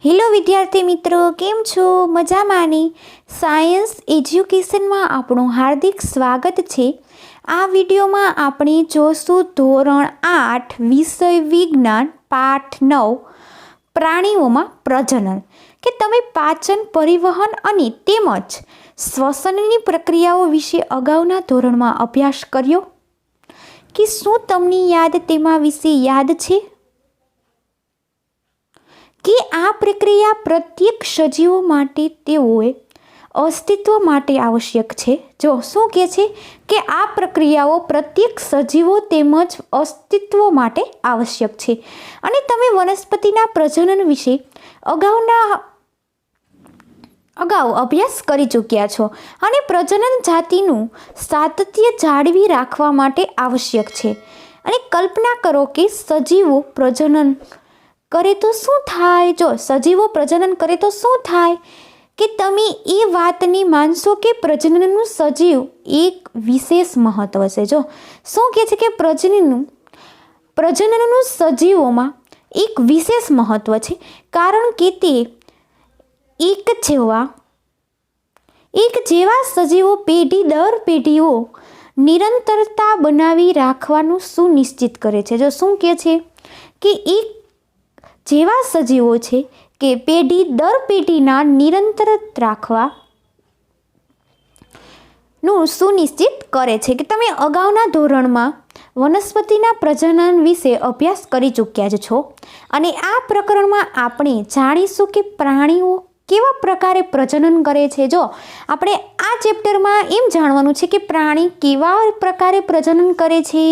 Hello વિદ્યાર્થી મિત્રો, કેમ છો? મજામાં ને? સાયન્સ એજ્યુકેશનમાં આપણું હાર્દિક સ્વાગત છે. આ વિડીયોમાં આપણે જોશું ધોરણ 8 વિષય વિજ્ઞાન પાઠ 9 પ્રાણીઓમાં પ્રજનન કે તમે પાચન, પરિવહન અને તેમજ શ્વસનની પ્રક્રિયાઓ વિશે અગાઉના ધોરણમાં અભ્યાસ કર્યો કે શું તમને તેમાં વિશે યાદ છે કે આ પ્રક્રિયા પ્રત્યેક સજીવો માટે તેઓએ અસ્તિત્વ માટે આવશ્યક છે? જો શું કહે છે કે આ પ્રક્રિયાઓ પ્રત્યેક સજીવો તેમજ અસ્તિત્વ માટે આવશ્યક છે. અને તમે વનસ્પતિના પ્રજનન વિશે અગાઉ અભ્યાસ કરી ચૂક્યા છો અને પ્રજનન જાતિનું સાતત્ય જાળવી રાખવા માટે આવશ્યક છે. અને કલ્પના કરો કે સજીવો પ્રજનન કરે તો શું થાય? જો સજીવો પ્રજનન કરે તો શું થાય કે તમે એ વાતને માનશો કે પ્રજનનનું સજીવ એક વિશેષ મહત્વ છે. જો શું કહે છે કે પ્રજનનનું સજીવોમાં એક વિશેષ મહત્વ છે, કારણ કે તે એક જેવા સજીવો પેઢી દર પેઢીઓ નિરંતરતા બનાવી રાખવાનું સુનિશ્ચિત કરે છે. જો શું કહે છે કે એક જેવા સજીવો છે કે પેઢી દર પેઢીના નિરંતર રાખવાનું સુનિશ્ચિત કરે છે. કે તમે અગાઉના ધોરણમાં વનસ્પતિના પ્રજનન વિશે અભ્યાસ કરી ચૂક્યા જ છો અને આ પ્રકરણમાં આપણે જાણીશું કે પ્રાણીઓ કેવા પ્રકારે પ્રજનન કરે છે. જો આપણે આ ચેપ્ટરમાં એમ જાણવાનું છે કે પ્રાણી કેવા પ્રકારે પ્રજનન કરે છે.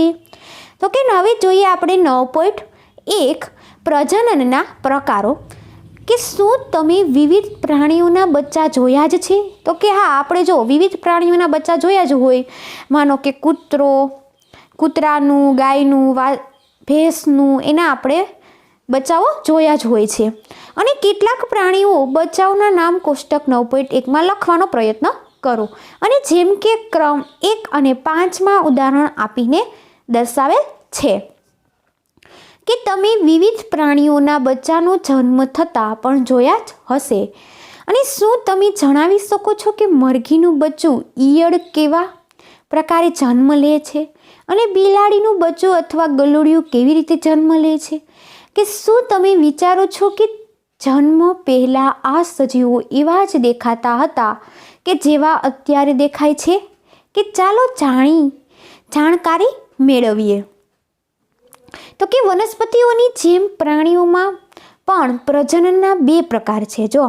તો કે હવે જોઈએ આપણે 9.1 પ્રજનનના પ્રકારો. કે શું તમે વિવિધ પ્રાણીઓના બચ્ચા જોયા જ છે? તો કે હા, આપણે જો વિવિધ પ્રાણીઓના બચ્ચા જોયા જ હોય. માનો કે કૂતરાનું, ગાયનું, ભેંસનું, એના આપણે બચ્ચાઓ જોયા જ હોય છે. અને કેટલાક પ્રાણીઓ બચ્ચાઓના નામ કોષ્ટક 9.1માં લખવાનો પ્રયત્ન કરો અને જેમ કે ક્રમ 1 અને 5માં ઉદાહરણ આપીને દર્શાવેલ છે કે તમે વિવિધ પ્રાણીઓના બચ્ચાનો જન્મ થતાં પણ જોયા જ હશે. અને શું તમે જણાવી શકો છો કે મરઘીનું બચ્ચું ઈયળ કેવા પ્રકારે જન્મ લે છે અને બિલાડીનું બચ્ચું અથવા ગલુડિયું કેવી રીતે જન્મ લે છે? કે શું તમે વિચારો છો કે જન્મ પહેલાં આ સજીવો એવા જ દેખાતા હતા કે જેવા અત્યારે દેખાય છે? કે ચાલો જાણકારી મેળવીએ. તો કે વનસ્પતિઓની જેમ પ્રાણીઓમાં પણ પ્રજનનના 2 પ્રકાર છે. જો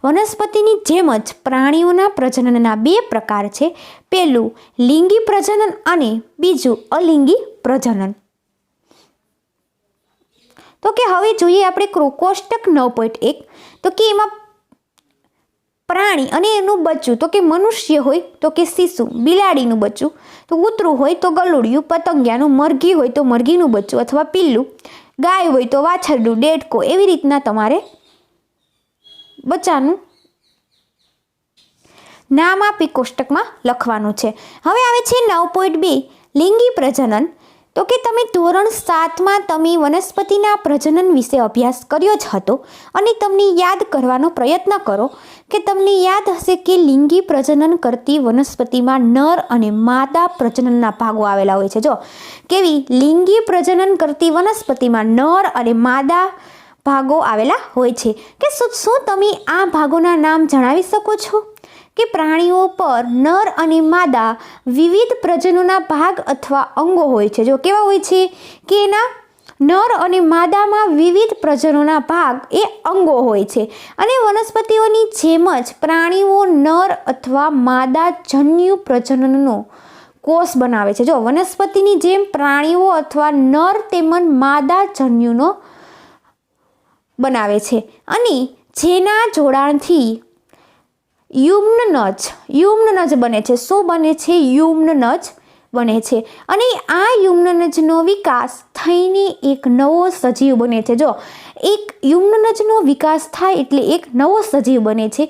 વનસ્પતિની જેમ જ પ્રાણીઓના પ્રજનનના 2 પ્રકાર છે. પહેલું લિંગી પ્રજનન અને બીજું અલિંગી પ્રજનન. તો કે હવે જોઈએ આપણે કોષ્ટક 9.1. તો કે એમાં પ્રાણી અને એનું બચ્ચું, તો કે મનુષ્ય હોય તો કે શિશુ, બિલાડીનું બચ્ચું તો કૂતરું હોય તો ગલુડિયું, પતંગિયાનું, મરઘી હોય તો મરઘીનું બચ્ચું અથવા પિલ્લું, ગાય હોય તો વાછરડું, દેડકો, એવી રીતના તમારે બચ્ચાનું નામ આપી કોષ્ટકમાં લખવાનું છે. હવે આવે છે 9.2 લિંગી પ્રજનન. તો કે તમે ધોરણ 7માં તમે વનસ્પતિના પ્રજનન વિશે અભ્યાસ કર્યો જ હતો અને તમને યાદ કરવાનો પ્રયત્ન કરો કે તમને યાદ હશે કે લિંગી પ્રજનન કરતી વનસ્પતિમાં નર અને માદા પ્રજનનના ભાગો આવેલા હોય છે. જો કેવી લિંગી પ્રજનન કરતી વનસ્પતિમાં નર અને માદા ભાગો આવેલા હોય છે. કે શું તમે આ ભાગોના નામ જણાવી શકો છો? કે પ્રાણીઓ પર નર અને માદા વિવિધ પ્રજનનના ભાગ અથવા અંગો હોય છે. જો કેવા હોય છે કે એના નર અને માદામાં વિવિધ પ્રજનનના ભાગ એ અંગો હોય છે. અને વનસ્પતિઓની જેમ જ પ્રાણીઓ નર અથવા માદા જન્યુ પ્રજનનનો કોષ બનાવે છે. જો વનસ્પતિની જેમ પ્રાણીઓ અથવા નર તેમજ માદા જન્યુનો બનાવે છે અને જેના જોડાણથી યુમ્નનજ બને છે. શું બને છે? યુમ્નનજ બને છે. અને આ યુમ્નનજનો વિકાસ થઈને એક નવો સજીવ બને છે. જો એક યુમ્નનજનો વિકાસ થાય એટલે એક નવો સજીવ બને છે.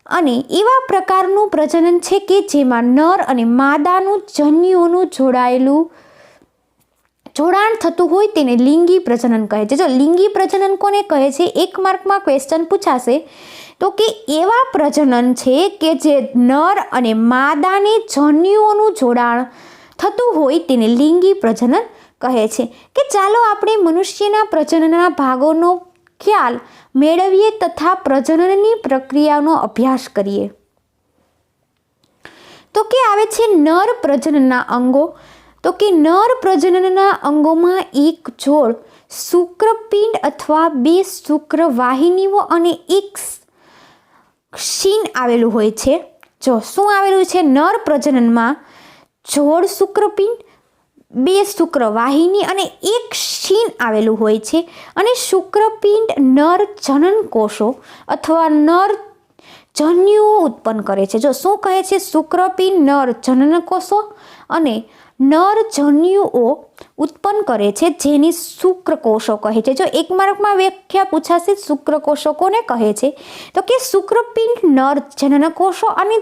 અને એવા પ્રકારનું પ્રજનન છે કે જેમાં નર અને માદાનું જન્યુઓનું જોડાયેલું જોડાણ થતું હોય તેને લિંગી પ્રજનન કહે છે. જો લિંગી પ્રજનન કોને કહે છે? 1 માર્કમાં ક્વેશ્ચન પૂછાશે તો કે એવા પ્રજનન છે કે જે નર અને માદાને જન્યુઓનું જોડાણ થતું હોય તેને લિંગી પ્રજનન કહે છે. કે ચાલો આપણે મનુષ્યના પ્રજનનના ભાગોનો ખ્યાલ મેળવીએ તથા પ્રજનનની પ્રક્રિયાનો અભ્યાસ કરીએ. તો કે આવે છે નર પ્રજનનના અંગો. તો કે નર પ્રજનનના અંગોમાં એક જોડ શુક્રપિંડ અથવા 2 શુક્રવાહિનીઓ અને એક શીન આવેલું હોય છે. જો શું આવેલું છે? નર પ્રજનનમાં જોડ શુક્રપિંડ, 2 શુક્રવાહિની અને એક શીન આવેલું હોય છે. અને શુક્રપિંડ નર જનન કોષો અથવા નર જન્યુઓ ઉત્પન્ન કરે છે. જો શું કહે છે? શુક્રપિંડ નર જનન કોષો અને નર જન્યુઓ ઉત્પન્ન કરે છે જેની શુક્રકોષો કહે છે. જો 1 માર્કમાં વ્યાખ્યા પૂછાશે શુક્રકોષો કોને કહે છે? તો કે શુક્રપિંડ નર જનન કોષો અને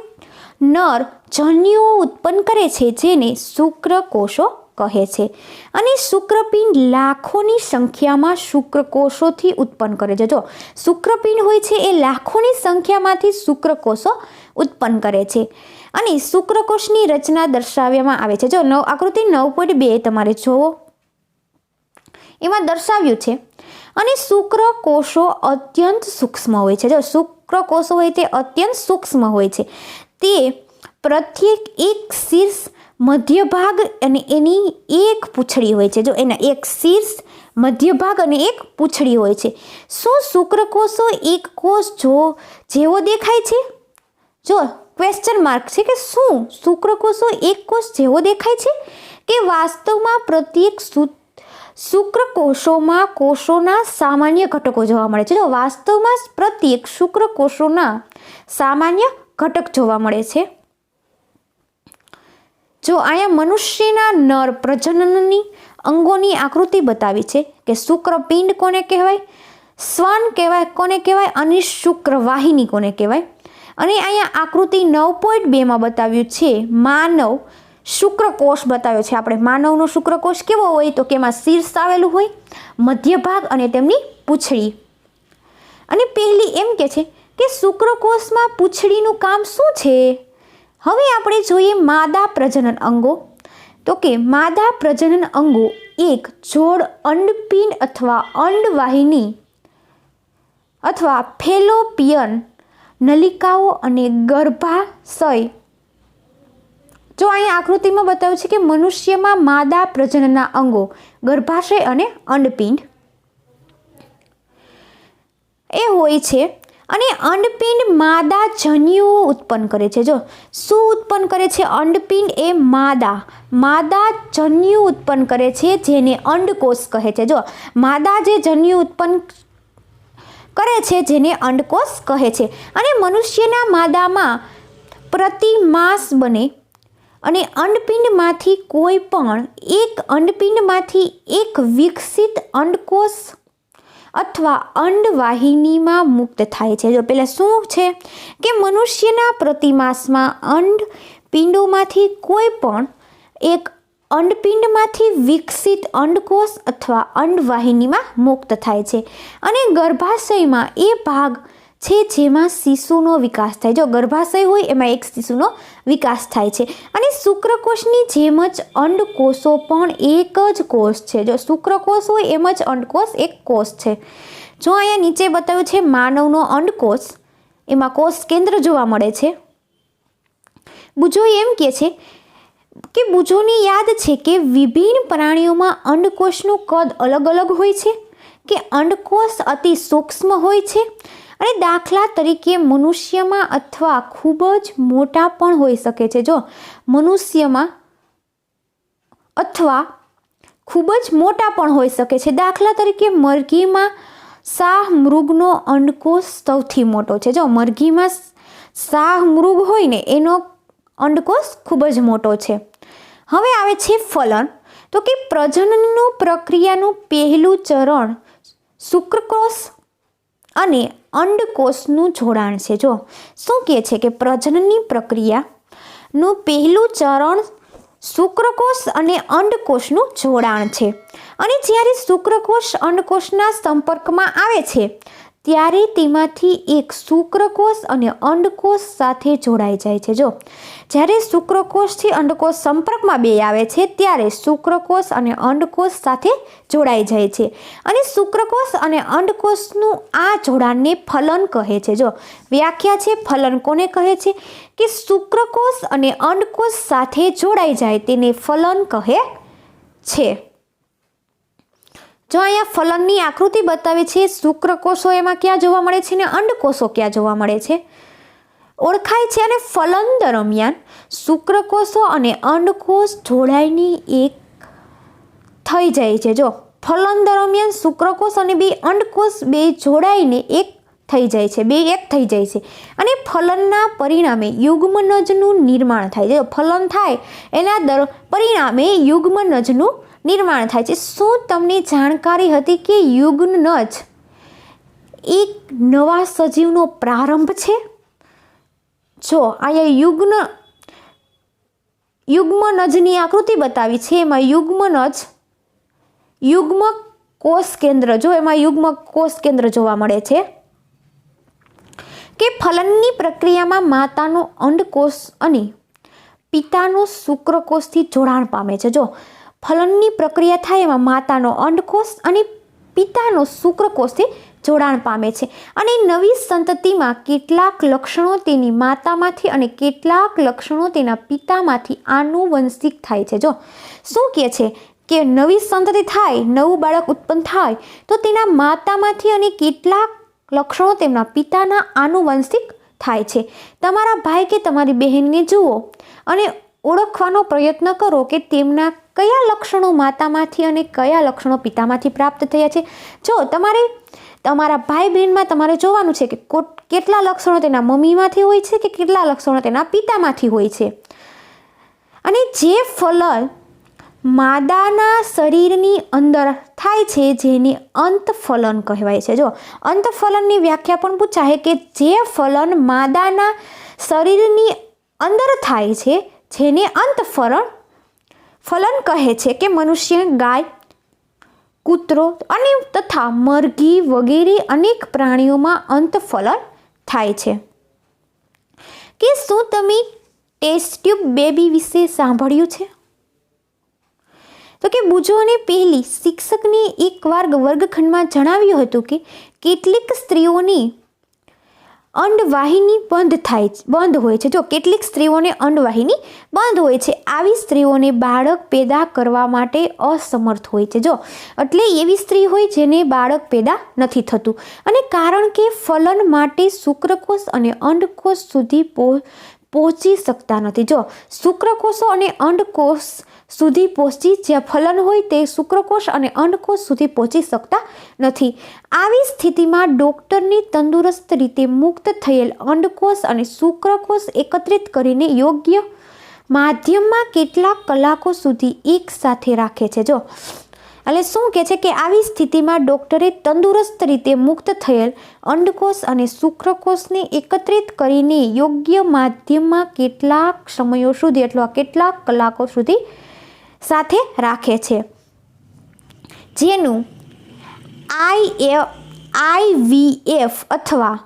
નર જન્યુઓ ઉત્પન્ન કરે છે જેને શુક્રકોષો કહે છે. અને શુક્રપિંડ લાખોની સંખ્યામાં શુક્રકોષોથી ઉત્પન્ન કરે છે. જો શુક્રપિંડ હોય છે એ લાખોની સંખ્યામાંથી શુક્રકોષો ઉત્પન્ન કરે છે. અને શુક્રકોષની રચના દર્શાવવામાં આવે છે. જો આકૃતિ 9.2 તમારે જોવો, એમાં દર્શાવ્યું છે. અને શુક્રકોષો અત્યંત સૂક્ષ્મ હોય છે. જો શુક્રકોષો હોય તે અત્યંત સૂક્ષ્મ હોય છે. તે પ્રત્યેક એક શીર્ષ, મધ્ય ભાગ અને એની એક પૂંછડી હોય છે. જો એના એક શીર્ષ, મધ્ય ભાગ અને એક પૂંછડી હોય છે. શું શુક્રકોષો એક કોષ જેવો દેખાય છે? જો ક્વેશ્ચન માર્ક છે કે શું શુક્રકોષો એક કોષ જેવો દેખાય છે કે વાસ્તવમાં પ્રત્યેક શુક્રકોષોમાં કોષોના સામાન્ય ઘટકો જોવા મળે છે? જો વાસ્તવમાં પ્રત્યેક શુક્રકોષોના સામાન્ય ઘટક જોવા મળે છે. જો અહીંયા મનુષ્યના નર પ્રજનનની અંગોની આકૃતિ બતાવી છે કે શુક્રપિંડ કોને કહેવાય, શ્વાન કોને કહેવાય અને શુક્રવાહિની કોને કહેવાય. અને અહીંયા આકૃતિ 9.2માં બતાવ્યું છે માનવ શુક્રકોષ બતાવ્યો છે. આપણે માનવનો શુક્રકોષ કેવો હોય? તો કે એમાં શીર્ષ આવેલું હોય, મધ્ય ભાગ અને તેમની પૂંછડી. અને પહેલી એમ કે છે કે શુક્રકોષમાં પૂંછડીનું કામ શું છે? હવે આપણે જોઈએ માદા પ્રજનન અંગો. તો કે માદા પ્રજનન અંગો એક જોડ અંડપિંડ અથવા અંડવાહિની અથવા ફેલોપિયન નલિકાઓ અને ગર્ભાશય. જો અહીંયા આકૃતિમાં બતાવ્યું છે કે મનુષ્યમાં માદા પ્રજનનના અંગો ગર્ભાશય અને અંડપિંડ એ હોય છે. અને અંડપિંડ માદા જન્યુઓ ઉત્પન્ન કરે છે. જો શું ઉત્પન્ન કરે છે? અંડપિંડ એ માદા જન્યુ ઉત્પન્ન કરે છે જેને અંડકોષ કહે છે. જો માદા જે જન્યુ ઉત્પન્ન કરે છે જેને અંડકોષ કહે છે. અને મનુષ્યના માદામાં પ્રતિમાસ બને અને અંડપિંડમાંથી કોઈ પણ એક વિકસિત અંડકોષ અથવા અંડવાહિનીમાં મુક્ત થાય છે. જો પહેલાં શું છે કે મનુષ્યના પ્રતિમાસમાં અંડપિંડોમાંથી કોઈ પણ એક અંડપિંડમાંથી વિકસિત અંડકોષ અથવા અંડવાહિનીમાં મુક્ત થાય છે. અને ગર્ભાશયમાં એ ભાગ છે જેમાં શિશુનો વિકાસ થાય. જો ગર્ભાશય હોય એમાં એક શિશુનો વિકાસ થાય છે. અને શુક્રકોષની જેમ જ અંડકોષો પણ એક જ કોષ છે. જો શુક્રકોષ હોય એમ જ અંડકોષ એક કોષ છે. જો અહીંયા નીચે બતાવ્યું છે માનવનો અંડકોષ, એમાં કોષ કેન્દ્ર જોવા મળે છે. બુજો એમ કહે છે કે બુજોને યાદ છે કે વિભિન્ન પ્રાણીઓમાં અંડકોષનું કદ અલગ અલગ હોય છે, કે અંડકોષ અતિ સૂક્ષ્મ હોય છે અને દાખલા તરીકે મનુષ્યમાં અથવા ખૂબ જ મોટા પણ હોઈ શકે છે. જો મનુષ્યમાં અથવા ખૂબ જ મોટા પણ હોઈ શકે છે. દાખલા તરીકે મરઘીમાં શાહમૃગનો અંડકોષ સૌથી મોટો છે. જો મરઘીમાં શાહમૃગ હોય ને એનો અંડકોષ ખૂબ જ મોટો છે. હવે આવે છે ફલન. તો કે પ્રજનનનું પ્રક્રિયાનું પહેલું ચરણ શુક્રકોષ અને અંડકોષનું જોડાણ છે. જો શું કહે છે કે પ્રજનનની પ્રક્રિયાનું પહેલું ચરણ શુક્રકોષ અને અંડકોષનું જોડાણ છે અને જ્યારે શુક્રકોષ અંડકોષના સંપર્કમાં આવે છે ત્યારે તેમાંથી એક શુક્રકોષ અને અંડકોષ સાથે જોડાઈ જાય છે. જો જ્યારે શુક્રકોષથી અંડકોષ સંપર્કમાં બે આવે છે ત્યારે શુક્રકોષ અને અંડકોષ સાથે જોડાઈ જાય છે અને શુક્રકોષ અને અંડકોષનું આ જોડાણને ફલન કહે છે. જો વ્યાખ્યા છે ફલન કોને કહે છે કે શુક્રકોષ અને અંડકોષ સાથે જોડાઈ જાય તેને ફલન કહે છે. જો અહીંયા ફલનની આકૃતિ બતાવી છે, શુક્રકોષો એમાં ક્યાં જોવા મળે છે ને અંડકોષો ક્યાં જોવા મળે છે ઓળખાય છે. અને ફલન દરમિયાન શુક્રકોષો અને અંડકોષ જોડાઈને એક થઈ જાય છે. જો ફલન દરમિયાન શુક્રકોષ અને બે અંડકોષ બે જોડાઈને એક થઈ જાય છે, બે એક થઈ જાય છે અને ફલનના પરિણામે યુગ્મનજનું નિર્માણ થાય છે. જો ફલન થાય એના પરિણામે યુગ્મનજનું નિર્માણ થાય છે. શું તમને જાણકારી હતી કે યુગ્મનજ એક નવા સજીવનો પ્રારંભ છે? જો અહીંયા યુગ્મનજની આકૃતિ બતાવી છે, એમાં યુગ્મ કોષ કેન્દ્ર, જો એમાં યુગ્મ કોષ કેન્દ્ર જોવા મળે છે કે ફલનની પ્રક્રિયામાં માતાનો અંડકોષ અને પિતાનો શુક્રકોષથી જોડાણ પામે છે. જો ફલનની પ્રક્રિયા થાય એમાં માતાનો અંડકોષ અને પિતાનો શુક્રકોષથી જોડાણ પામે છે અને નવી સંતતિમાં કેટલાક લક્ષણો તેની માતામાંથી અને કેટલાક લક્ષણો તેના પિતામાંથી આનુવંશિક થાય છે. જો શું કહે છે કે નવી સંતતિ થાય, નવું બાળક ઉત્પન્ન થાય તો તેના માતામાંથી અને કેટલાક લક્ષણો તેમના પિતાના આનુવંશિક થાય છે. તમારા ભાઈ કે તમારી બહેનને જુઓ અને ઓળખવાનો પ્રયત્ન કરો કે તેમના કયા લક્ષણો માતામાંથી અને કયા લક્ષણો પિતામાંથી પ્રાપ્ત થયા છે. જો તમારા ભાઈ બહેનમાં તમારે જોવાનું છે કે કેટલા લક્ષણો તેના મમ્મીમાંથી હોય છે કે કેટલા લક્ષણો તેના પિતામાંથી હોય છે. અને જે ફલન માદાના શરીરની અંદર થાય છે જેને અંતફલન કહેવાય છે. જો અંતફલનની વ્યાખ્યા પણ પૂછાય કે જે ફલન માદાના શરીરની અંદર થાય છે જેને ફલન કહે છે કે મનુષ્ય, ગાય, કૂતરો અને તથા મરઘી વગેરે અનેક પ્રાણીઓમાં અંતફલન થાય છે. કે શું તમે ટેસ્ટ ટ્યુબ બેબી વિશે સાંભળ્યું છે? તો કે બુજોને પહેલી શિક્ષકને એકવાર વર્ગખંડમાં જણાવ્યું હતું કે કેટલીક સ્ત્રીઓની અંડવાહિની બંધ હોય છે. જો કેટલીક સ્ત્રીઓને અંડવાહિની બંધ હોય છે, આવી સ્ત્રીઓને બાળક પેદા કરવા માટે અસમર્થ હોય છે. જો એટલે એવી સ્ત્રી હોય જેને બાળક પેદા નથી થતું અને કારણ કે ફલન માટે શુક્રકોષ અને અંડકોષ સુધી પહોંચી શકતા નથી. જો શુક્રકોષો અને અંડકોષ સુધી પહોંચી જ્યાં ફલન હોય તે શુક્રકોષ અને અંડકોષ સુધી પહોંચી શકતા નથી. આવી સ્થિતિમાં ડૉક્ટરની તંદુરસ્ત રીતે મુક્ત થયેલ અંડકોષ અને શુક્રકોષ એકત્રિત કરીને યોગ્ય માધ્યમમાં કેટલાક કલાકો સુધી એક સાથે રાખે છે. જો એટલે શું કહે છે કે આવી સ્થિતિમાં ડૉક્ટરે તંદુરસ્ત રીતે મુક્ત થયેલ અંડકોષ અને શુક્રકોષને એકત્રિત કરીને યોગ્ય માધ્યમમાં કેટલાક સમયો સુધી અથવા કેટલાક કલાકો સુધી સાથે રાખે છે, જેનું IVF અથવા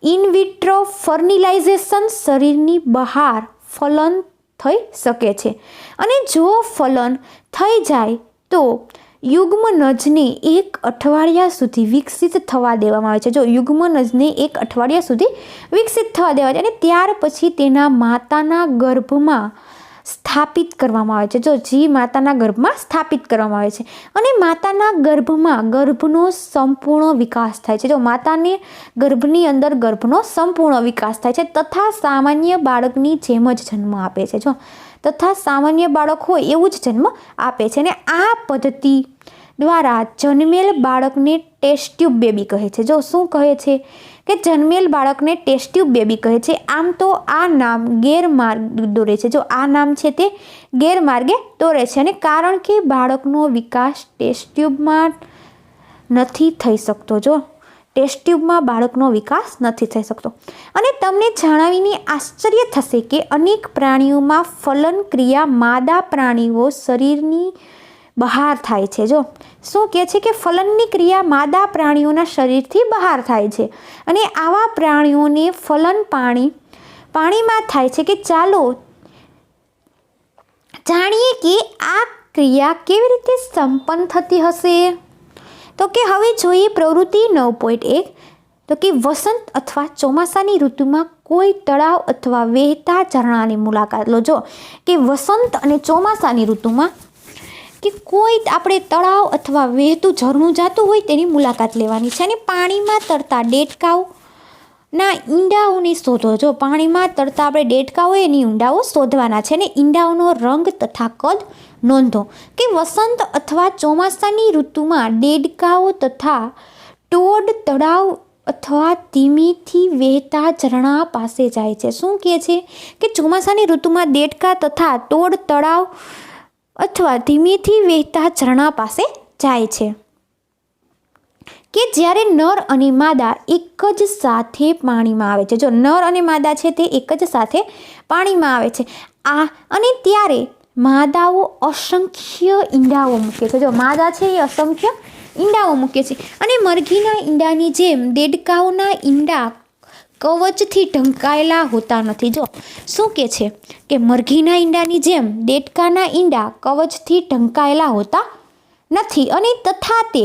ઇનવિટ્રો ફર્ટિલાઇઝેશન શરીરની બહાર ફલન થઈ શકે છે. અને જો ફલન થઈ જાય તો યુગ્મનજને 1 અઠવાડિયા સુધી વિકસિત થવા દેવામાં આવે છે. જો યુગ્મનજને 1 અઠવાડિયા સુધી વિકસિત થવા દેવા છે અને ત્યાર પછી તેના માતાના ગર્ભમાં સ્થાપિત કરવામાં આવે છે. જો જી માતાના ગર્ભમાં સ્થાપિત કરવામાં આવે છે અને માતાના ગર્ભમાં ગર્ભનો સંપૂર્ણ વિકાસ થાય છે. જો માતાને ગર્ભની અંદર ગર્ભનો સંપૂર્ણ વિકાસ થાય છે તથા સામાન્ય બાળકની જેમ જ જન્મ આપે છે. જો તથા સામાન્ય બાળક હોય એવું જ જન્મ આપે છે અને આ પદ્ધતિ દ્વારા જન્મેલ બાળકને ટેસ્ટ ટ્યુબ બેબી કહે છે. જો શું કહે છે કે જન્મેલ બાળકને ટેસ્ટ ટ્યુબ બેબી કહે છે. આમ તો આ નામ ગેરમાર્ગ દોરે છે. જો આ નામ છે તે ગેરમાર્ગે દોરે છે અને કારણ કે બાળકનો વિકાસ ટેસ્ટ ટ્યુબમાં નથી થઈ શકતો. જો ટેસ્ટ ટ્યુબમાં બાળકનો વિકાસ નથી થઈ શકતો. અને તમને જણાવીને આશ્ચર્ય થશે કે અનેક પ્રાણીઓમાં ફલન ક્રિયા માદા પ્રાણીઓ શરીરની બહાર થાય છે. જો શું કહે છે કે ફલનની ક્રિયા માદા પ્રાણીઓના શરીરથી બહાર થાય છે અને આવા પ્રાણીઓને ફલન પાણીમાં થાય છે. કે ચાલો જાણીએ કે આ ક્રિયા કેવી રીતે સંપન્ન થતી હશે. તો કે હવે જોઈએ પ્રવૃત્તિ 9.1. તો કે વસંત અથવા ચોમાસાની ઋતુમાં કોઈ તળાવ અથવા વહેતા ઝરણાની મુલાકાત લો. જો કે વસંત અને ચોમાસાની ઋતુમાં કે કોઈ આપણે તળાવ અથવા વહેતું ઝરણું જતું હોય તેની મુલાકાત લેવાની છે. અને પાણીમાં તરતા દેડકાઓના ઈંડાઓને શોધો. જો પાણીમાં તરતા આપણે દેડકા હોય એની ઈંડાઓ શોધવાના છે. અને ઈંડાઓનો રંગ તથા કદ નોંધો. કે વસંત અથવા ચોમાસાની ઋતુમાં દેડકાઓ તથા ટોડ તળાવ અથવા ધીમેથી વહેતા ઝરણા પાસે જાય છે. શું કહે છે કે ચોમાસાની ઋતુમાં દેડકા તથા ટોડ તળાવ અથવા ધીમેથી વહેતા ઝરણા પાસે જાય છે. કે જ્યારે નર અને માદા એક જ સાથે પાણીમાં આવે છે. જો નર અને માદા છે તે એક જ સાથે પાણીમાં આવે છે અને ત્યારે માદાઓ અસંખ્ય ઈંડાઓ મૂકે છે. જો માદા છે એ અસંખ્ય ઈંડાઓ મૂકે છે. અને મરઘીના ઈંડાની જેમ દેડકાઓના ઈંડા કવચથી ઢંકાયેલા હોતા નથી. જો શું કહે છે કે મરઘીના ઈંડાની જેમ દેડકાના ઈંડા કવચથી ઢંકાયેલા હોતા નથી અને તથા તે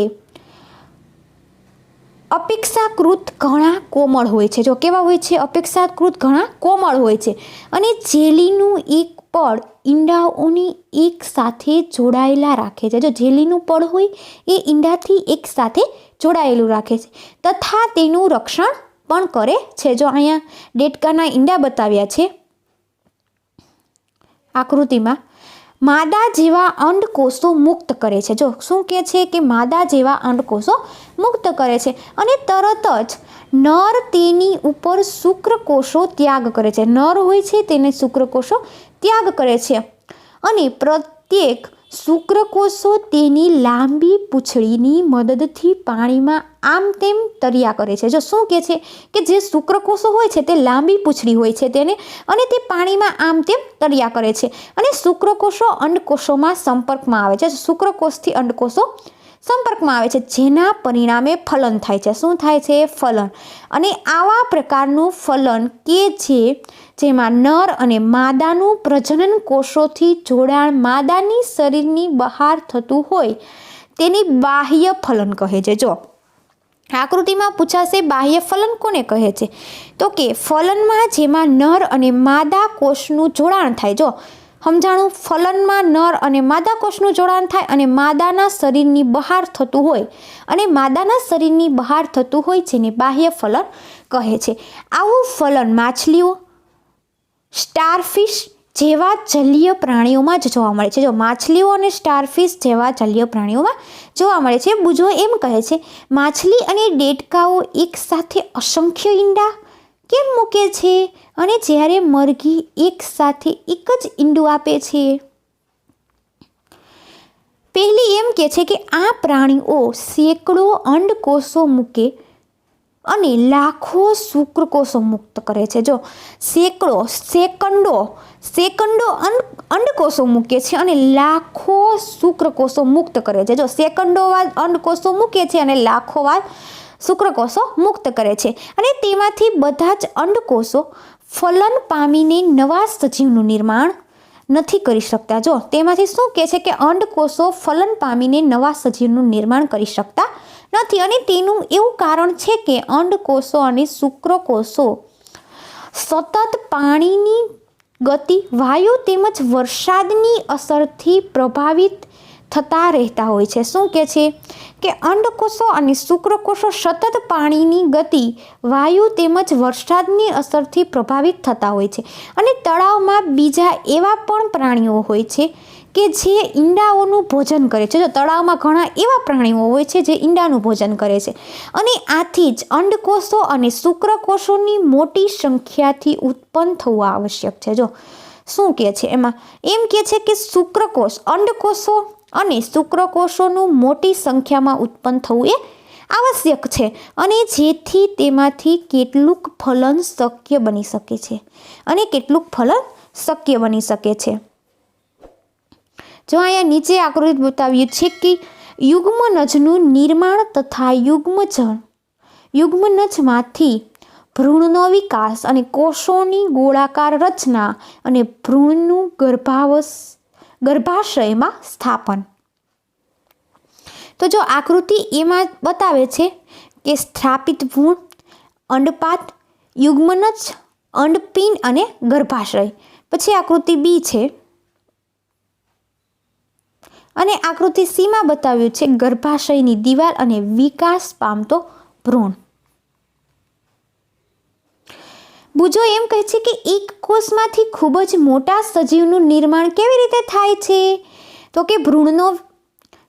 અપેક્ષાકૃત ઘણા કોમળ હોય છે. જો કેવા હોય છે? અપેક્ષાકૃત ઘણા કોમળ હોય છે. અને જેલીનું એક પડ ઈંડાઓની એક સાથે જોડાયેલા રાખે છે. જો જેલીનું પડ હોય એ ઈંડાથી એક સાથે જોડાયેલું રાખે છે તથા તેનું રક્ષણ પણ કરે છે. જો અહીંયા દેડકાના ઈંડા બતાવ્યા છે આકૃતિમાં. માદા જેવા અંડકોષો મુક્ત કરે છે. જો શું કહે છે કે માદા જેવા અંડકોષો મુક્ત કરે છે અને તરત જ નર તેની ઉપર શુક્રકોષો ત્યાગ કરે છે. નર હોય છે તેને શુક્રકોષો ત્યાગ કરે છે અને પ્રત્યેક શુક્રકોષો તેની લાંબી પૂંછડીની મદદથી પાણીમાં આમ તેમ તર્યા કરે છે. જો શું કહે છે કે જે શુક્રકોષો હોય છે તે લાંબી પૂંછડી હોય છે તેને અને તે પાણીમાં આમ તેમ તર્યા કરે છે. અને શુક્રકોષો અંડકોષોમાં સંપર્કમાં આવે છે. શુક્રકોષથી અંડકોષો સંપર્કમાં આવે છે જેના પરિણામે ફલન થાય છે. શું થાય છે? ફલન. અને આવા પ્રકારનું ફલન કે જેમાં નર અને માદાનું પ્રજનન કોષોથી જોડાણ માદાની શરીરની બહાર થતું હોય તેની બાહ્ય ફલન કહે છે. જો આકૃતિમાં પૂછાશે બાહ્ય ફલન કોને કહે છે? તો કે ફલનમાં જેમાં નર અને માદા કોષનું જોડાણ થાય. જો સમજાણું? ફલનમાં નર અને માદા કોષનું જોડાણ થાય અને માદાના શરીરની બહાર થતું હોય અને માદાના શરીરની બહાર થતું હોય જેને બાહ્ય ફલન કહે છે. આવું ફલન માછલીઓ, સ્ટારફિશ જેવા જલીય પ્રાણીઓમાં જ જોવા મળે છે. જો માછલીઓ અને સ્ટારફિશ જેવા જલીય પ્રાણીઓમાં જોવા મળે છે. બુજો એમ કહે છે માછલી અને દેડકાઓ એક સાથે અસંખ્ય ઈંડા કેમ મૂકે છે અને જ્યારે મરઘી એક સાથે એક જ ઈંડું આપે છે? પહેલી એમ કહે છે કે આ પ્રાણીઓ સેંકડો અંડકોષો મૂકે અને લાખો શુક્રકોષો મુક્ત કરે છે. જો સેકંડો અંડકોષો મૂકે છે અને લાખો શુક્રકોષો મુક્ત કરે છે. જો સેકન્ડો વાર અંડકોષો મૂકે છે અને લાખો વાર શુક્રકોષો મુક્ત કરે છે. અને તેમાંથી બધા જ અંડકોષો ફલન પામીને નવા સજીવનું નિર્માણ નથી કરી શકતા. જો તેમાંથી શું કહે છે કે અંડકોષો ફલન પામીને નવા સજીવનું નિર્માણ કરી શકતા નથી. અને તેનું એવું કારણ છે કે અંડકોષો અને શુક્રકોષો સતત પાણીની ગતિ, વાયુ તેમજ વરસાદની અસરથી પ્રભાવિત થતા રહેતા હોય છે. શું કહે છે કે અંડકોષો અને શુક્રકોષો સતત પાણીની ગતિ, વાયુ તેમજ વરસાદની અસરથી પ્રભાવિત થતા હોય છે. અને તળાવમાં બીજા એવા પણ પ્રાણીઓ હોય છે કે જે ઈંડાઓનું ભોજન કરે છે. જો તળાવમાં ઘણા એવા પ્રાણીઓ હોય છે જે ઈંડાનું ભોજન કરે છે. અને આથી જ અંડકોષો અને શુક્રકોષોની મોટી સંખ્યાથી ઉત્પન્ન થવું આવશ્યક છે. જો શું કહે છે એમાં એમ કહે છે કે અંડકોષો અને શુક્રકોષોનું મોટી સંખ્યામાં ઉત્પન્ન થવું એ આવશ્યક છે અને જેથી તેમાંથી કેટલુંક ફલન શક્ય બની શકે છે જો અહીંયા નીચે આકૃતિ બતાવ્યું છે કે યુગ્મનજનું નિર્માણ તથા યુગ્મનજમાંથી ભ્રૂણનો વિકાસ અને કોષોની ગોળાકાર રચના અને ભ્રૂણનું ગર્ભાશયમાં સ્થાપન. તો જો આકૃતિ એમાં બતાવે છે કે સ્થાપિત ભ્રૂણ, અંડપાત, યુગ્મનજ, અંડપિંડ અને ગર્ભાશય. પછી આકૃતિ બી છે અને આકૃતિ સીમાં બતાવ્યું છે ગર્ભાશયની દિવાલ અને વિકાસ પામતો ભ્રૂણ. બુજો એમ કહે છે કે એક કોષમાંથી ખૂબ જ મોટા સજીવનું નિર્માણ કેવી રીતે થાય છે? તો કે ભ્રૂણનો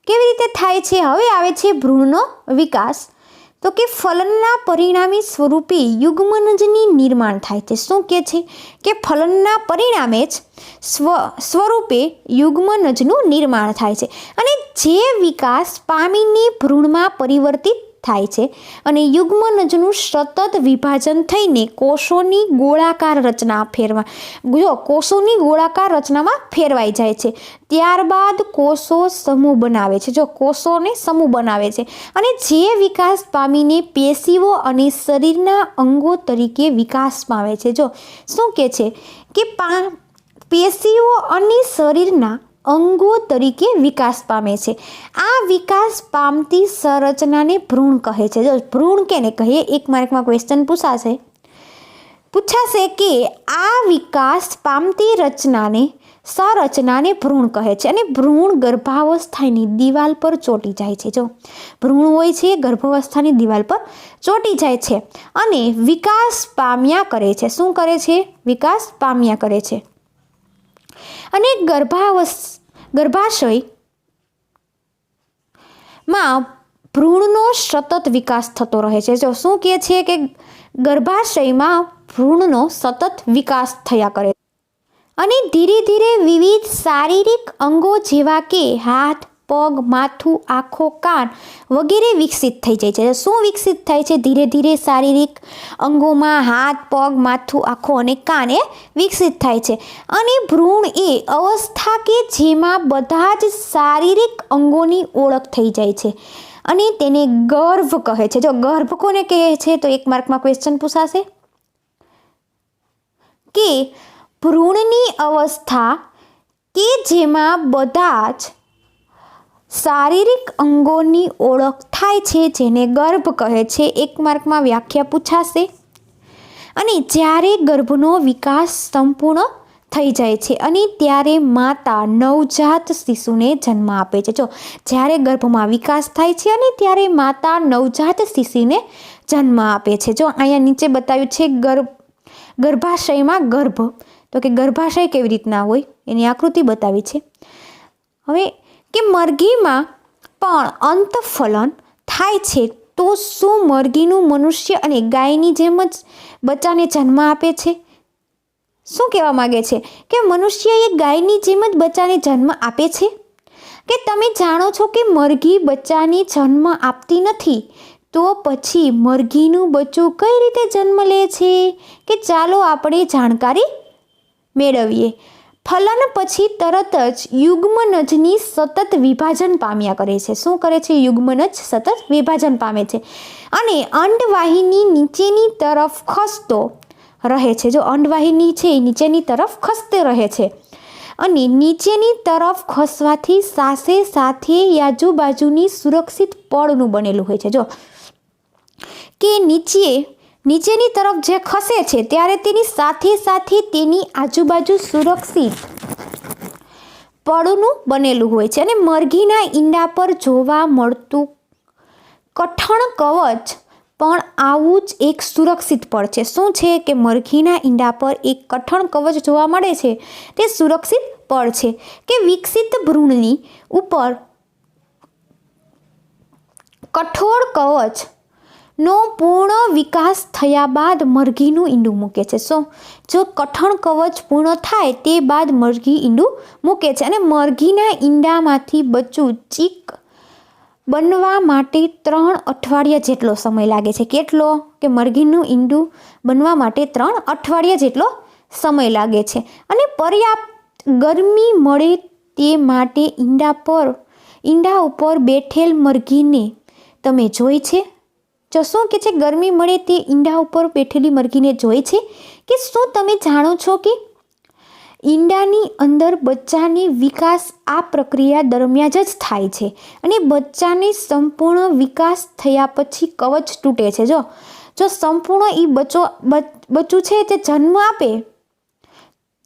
કેવી રીતે થાય છે? હવે આવે છે ભ્રૂણનો વિકાસ. તો કે ફલનના પરિણામી સ્વરૂપે યુગ્મનજની નિર્માણ થાય છે. શું કહે છે કે ફલનના પરિણામે જ સ્વરૂપે યુગ્મનજનું નિર્માણ થાય છે અને જે વિકાસ પામીને ભ્રૂણમાં પરિવર્તિત થાય છે અને યુગ્મનજનું સતત વિભાજન થઈને કોષોની ગોળાકાર રચનામાં ફેરવાઈ જાય છે. ત્યારબાદ કોષો સમૂહ બનાવે છે. કોષોને સમૂહ બનાવે છે અને જે વિકાસ પામીને પેશીઓ અને શરીરના અંગો તરીકે વિકાસ પામે છે. શું કહે છે કે પેશીઓ અને શરીરના અંગો તરીકે વિકાસ પામે છે. આ વિકાસ પામતી સંરચનાને ભ્રૂણ કહે છે. ભ્રૂણ કેને કહીએ? એક માર્કમાં ક્વેશ્ચન પૂછાશે કે આ વિકાસ પામતી સંરચનાને ભ્રૂણ કહે છે અને ભ્રૂણ ગર્ભાવસ્થાની દિવાલ પર ચોંટી જાય છે. ભ્રૂણ હોય છે ગર્ભાવસ્થાની દિવાલ પર ચોંટી જાય છે અને વિકાસ પામ્યા કરે છે. શું કરે છે? વિકાસ પામ્યા કરે છે અને ગર્ભાશયમાં ભ્રૂણનો સતત વિકાસ થતો રહે છે. શું કહે છે કે ગર્ભાશયમાં ભ્રૂણનો સતત વિકાસ થયા કરે અને ધીરે ધીરે વિવિધ શારીરિક અંગો જેવા કે હાથ, પગ, માથું, આંખો, કાન વગેરે વિકસિત થઈ જાય છે. શું વિકસિત થાય છે? ધીરે ધીરે શારીરિક અંગોમાં હાથ, પગ, માથું, આંખો અને કાન એ વિકસિત થાય છે અને ભ્રૂણ એ અવસ્થા કે જેમાં બધા જ શારીરિક અંગોની ઓળખ થઈ જાય છે અને તેને ગર્ભ કહે છે. ગર્ભ કોને કહે છે? તો એક માર્કમાં ક્વેશ્ચન પૂછાશે કે ભ્રૂણની અવસ્થા કે જેમાં બધા જ શારીરિક અંગોની ઓળખ થાય છે જેને ગર્ભ કહે છે. એક માર્કમાં વ્યાખ્યા પૂછાશે. અને જ્યારે ગર્ભનો વિકાસ સંપૂર્ણ થઈ જાય છે અને ત્યારે માતા નવજાત શિશુને જન્મ આપે છે. જ્યારે ગર્ભમાં વિકાસ થાય છે અને ત્યારે માતા નવજાત શિશુને જન્મ આપે છે. અહીંયા નીચે બતાવ્યું છે ગર્ભાશયમાં ગર્ભ. તો કે ગર્ભાશય કેવી રીતના હોય એની આકૃતિ બતાવી છે. હવે કે મરઘીમાં પણ અંતઃફલન થાય છે તો શું મરઘીનું મનુષ્ય અને ગાયની જેમ જ બચ્ચાને જન્મ આપે છે? શું કહેવા માગે છે કે મનુષ્ય એ ગાયની જેમ જ બચ્ચાને જન્મ આપે છે? કે તમે જાણો છો કે મરઘી બચ્ચાને જન્મ આપતી નથી, તો પછી મરઘીનું બચ્ચું કઈ રીતે જન્મ લે છે? કે ચાલો આપણે જાણકારી મેળવીએ. ફલન પછી તરત જ યુગ્મનજની સતત વિભાજન પામ્યા કરે છે. શું કરે છે? યુગ્મનજ સતત વિભાજન પામે છે અને અંડવાહિની નીચેની તરફ ખસતો રહે છે. અંડવાહિની છે એ નીચેની તરફ ખસતે રહે છે અને નીચેની તરફ ખસવાથી સાથે આજુબાજુની સુરક્ષિત પડનું બનેલું હોય છે. કે નીચેની તરફ જે ખસે છે ત્યારે તેની સાથે તેની આજુબાજુ સુરક્ષિત પડનું બનેલું હોય છે અને મરઘીના ઈંડા પર જોવા મળતું કઠણ કવચ પણ આવું જ એક સુરક્ષિત પડ છે. શું છે કે મરઘીના ઈંડા પર એક કઠણ કવચ જોવા મળે છે તે સુરક્ષિત પડ છે. કે વિકસિત ભ્રૂણની ઉપર કઠોળ કવચ નો પૂર્ણ વિકાસ થયા બાદ મરઘીનું ઈંડું મૂકે છે. જો કઠણ કવચ પૂર્ણ થાય તે બાદ મરઘી ઈંડું મૂકે છે અને મરઘીના ઈંડામાંથી બચ્ચું ચીક બનવા માટે 3 અઠવાડિયા જેટલો સમય લાગે છે. કેટલો? કે મરઘીનું ઈંડું બનવા માટે 3 અઠવાડિયા જેટલો સમય લાગે છે. અને પર્યાપ્ત ગરમી મળે તે માટે ઈંડા ઉપર બેઠેલ મરઘીને તમે જોઈ છે? જો શું કે છે, ગરમી મળે તે ઈંડા ઉપર બેઠેલી મરઘીને જોઈ છે? કે શું તમે જાણો છો કે ઈંડાની અંદર બચ્ચાની વિકાસ આ પ્રક્રિયા દરમિયાન જ થાય છે અને બચ્ચાની સંપૂર્ણ વિકાસ થયા પછી કવચ તૂટે છે. જો સંપૂર્ણ બચ્ચું છે તે જન્મ આપે